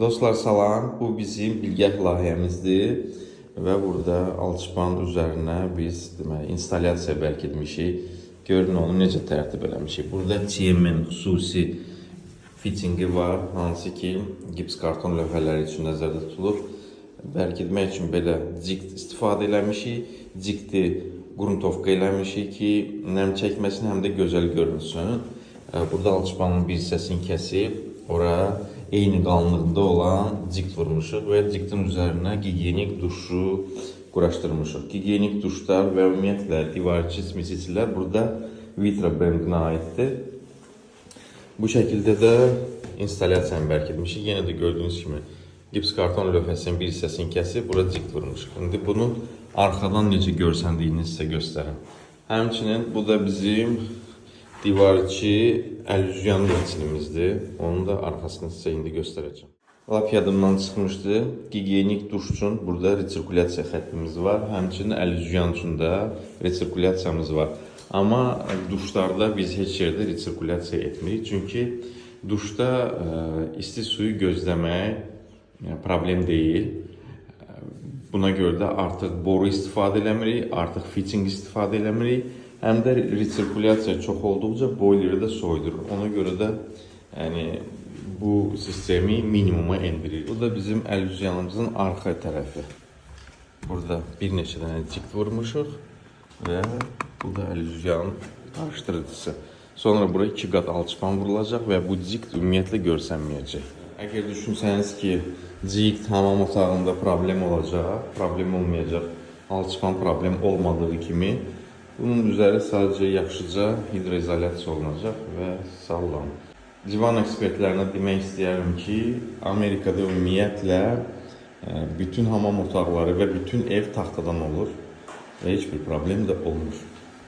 Dostlar salam, bu bizim bilgah layihəmizdir və burada alçıpan üzərinə biz instalyasiya bərk etmişik. Görün onu necə tərtib eləmişik. Burada TM'in xüsusi fittingi var, hansı ki gips karton lövhələri üçün nəzərdə tutulur. Bərk etmək üçün belə dikt istifadə eləmişik. Dikti qruntovka eləmişik ki, nəm çəkməsin, həm də gözəl görünsün. Burada alçıpanın bir hissəsini kəsib, ora eyni qalınlığında olan dikt vurmuşuq və diktin üzərinə gigiyenik duşu quraşdırmışıq. Gigiyenik duşlar və ümumiyyətlə divarçı simsicilər burada Vitra brendinə aiddir. Bu şəkildə də instalyasiyanı bərk etmişik. Yenə də gördüyünüz kimi gips karton lövhəsinin bir hissəsini kəsib, bura dikt vurmuşuq. İndi bunu arxadan necə görsəndiyini sizə göstərim. Həmçinin bu da bizim divarçı əlüzyan rençinimizdir. Onun da arxasını sizə indi göstərəcəm. Lap yadımdan çıxmışdı. Gigiyenik duş üçün burada resirkulyasiya xəttimiz var. Həmçinin əlüzyan üçün də resirkulyasiyamız var. Amma duşlarda biz heç yerdə resirkulyasiya etmirik. Çünki duşda isti suyu gözləmək problem deyil. Buna görə də artıq boru istifadə eləmirik, artıq fitting istifadə eləmirik. Həm də resirkulyasiya çox olduqca boileri də soyudurur. Ona görə də bu sistemi minimuma endirir. Bu da bizim əlüzyanımızın arxa tərəfi. Burada bir neçə dənə dikt vurmuşuq və bu da əlüzyanın qarışdırıcısı. Sonra bura 2 qat alçıpan vurulacaq və bu dikt ümumiyyətlə görsənməyəcək. Əgər düşünsəniz ki, dikt hamam otağında problem olacaq, problem olmayacaq, alçıpan problem olmadığı kimi, bunun üzəri sadəcə yaxşıca hidroizolyasiya olunacaq və sallanır. Divan ekspertlərinə demək istəyərəm ki, Amerikada ümumiyyətlə bütün hamam otaqları və bütün ev taxtadan olur və heç bir problem də olmur.